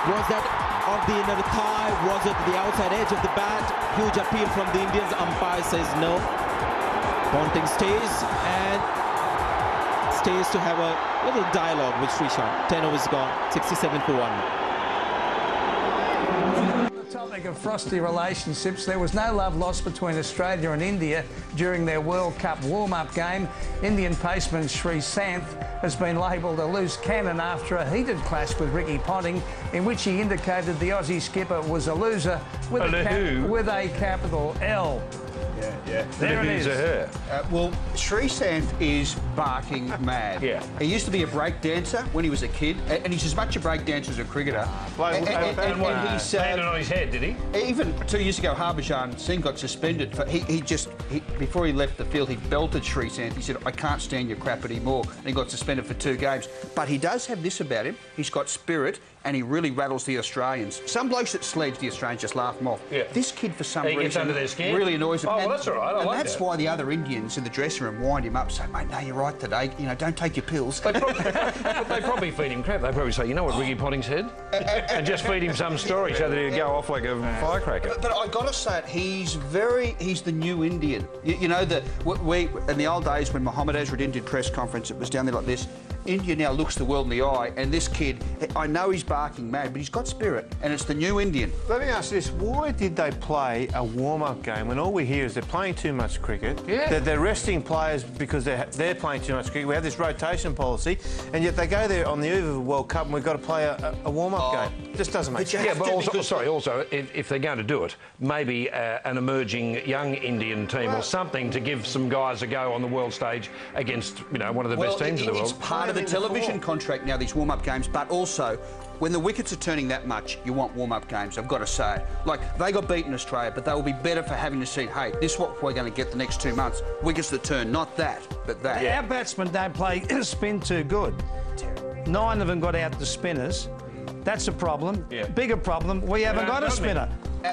Was that on the inner thigh? Was it the outside edge of the bat? Huge appeal from the Indians. Umpire says no. Ponting stays to have a little dialogue with Sree. 10 overs gone, 67 for 1. Topic of frosty relationships, there was no love lost between Australia and India during their World Cup warm-up game. Indian paceman Sree has been labelled a loose cannon after a heated clash with Ricky Ponting, in which he indicated the Aussie skipper was a loser with a capital L. Yeah. There it is. Her. Well, Sree is barking mad. Yeah. He used to be a break dancer when he was a kid, and he's as much a break dancer as a cricketer. And he's landed on his head, did he? Even 2 years ago, Harbhajan Singh got suspended for before he left the field, he belted Sree. He said, "I can't stand your crap anymore," and he got suspended for 2 games. But he does have this about him: he's got spirit, and he really rattles the Australians. Some blokes that sledge the Australians just laugh him off. Yeah. This kid, for some He gets reason, under their skin. really annoys him. Oh, well, that's all right. I like that's that. why the other Indians in the dressing room wind him up, say, "Mate, no, you're right today. You know, don't take your pills." They probably feed him crap. They probably say, "You know what Ricky Ponting said?" and just feed him some story so that he'd go off like a firecracker. But I got to say it, he's the new Indian. You know, we in the old days when Mohammed Azharuddin did press conference, it was down there like this. India now looks the world in the eye, and this kid, I know he's barking mad, but he's got spirit, and it's the new Indian. Let me ask this, why did they play a warm-up game when all we hear is they're playing too much cricket, they're resting players because they're playing too much cricket, we have this rotation policy, and yet they go there on the eve of a World Cup and we've got to play a warm-up game. It just doesn't make sense. Yeah, but also, if they're going to do it, maybe an emerging young Indian team or something to give some guys a go on the world stage against, you know, one of the best teams in the world. It's part of the television contract now, these warm-up games, but also when the wickets are turning that much, you want warm-up games, I've got to say it. Like, they got beaten Australia, but they will be better for having to see, hey, this is what we're going to get the next 2 months. Wickets that turn, not that, but that. Our batsmen don't play spin too good. 9 of them got out the spinners. That's a problem. Yeah. Bigger problem, we haven't got a spinner.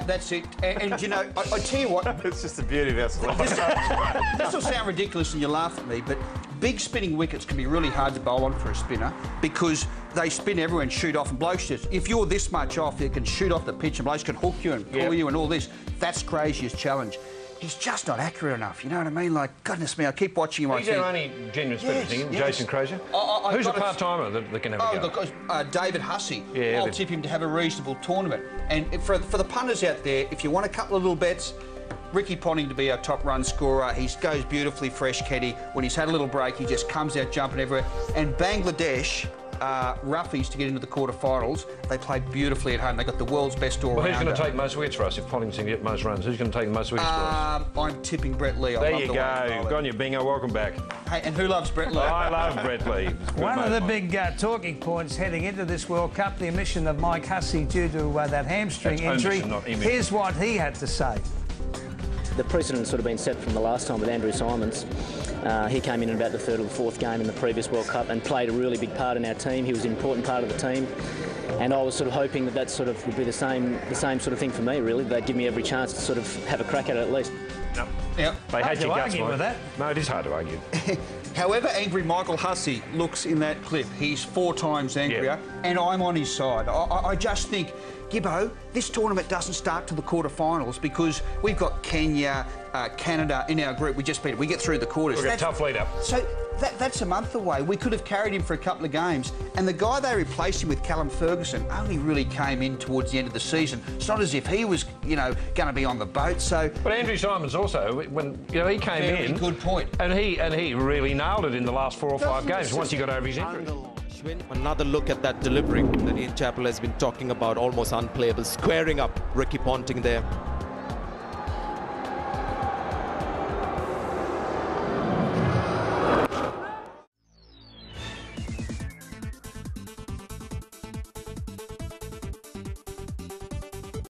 That's it. And you know, I tell you what... It's just the beauty of our selection. This will sound ridiculous and you laugh at me, but big spinning wickets can be really hard to bowl on for a spinner because they spin everywhere and shoot off, and blokes just... If you're this much off, you can shoot off the pitch and blokes can hook you and pull you and all this. That's craziest challenge. He's just not accurate enough, you know what I mean? Like, goodness me, I keep watching him. He's our only genuine spirit, Jason Crozier. Who's a part-timer that can have a go? Look, David Hussey. Yeah, I'll tip him to have a reasonable tournament. And for the punters out there, if you want a couple of little bets, Ricky Ponting to be our top run scorer. He goes beautifully fresh, Keddy. When he's had a little break, he just comes out jumping everywhere. And Bangladesh... roughies to get into the quarterfinals. They played beautifully at home. They got the world's best all-rounder. Well, who's going to take most wickets for us if Ponting's going to get most runs? Who's going to take the most wickets for us? I'm tipping Brett Lee. There you go. You've gone your bingo. Welcome back. Hey, and who loves Brett Lee? I love Brett Lee. One of the big talking points heading into this World Cup, the omission of Mike Hussey due to that hamstring injury. Here's what he had to say. The precedent's sort of been set from the last time with Andrew Symonds. He came in about the 3rd or the 4th game in the previous World Cup and played a really big part in our team. He was an important part of the team, and I was sort of hoping that sort of would be the same sort of thing for me. Really, they'd give me every chance to sort of have a crack at it at least. Yep. They had your guts, with that. No, it is hard to argue. However angry Michael Hussey looks in that clip, he's 4 times angrier, and I'm on his side. I just think, Gibbo, this tournament doesn't start till the quarterfinals because we've got Kenya, Canada in our group. We just beat it. We get through the quarters. We've got a tough lead up. So that's a month away. We could have carried him for a couple of games. And the guy they replaced him with, Callum Ferguson, only really came in towards the end of the season. It's not as if he was, you know, going to be on the boat. So, but Andrew Symonds also, when he came in, good point, and he really nailed it in the last 4 or 5 games once he got over his injury. Another look at that delivery that Ian Chappell has been talking about, almost unplayable, squaring up Ricky Ponting there.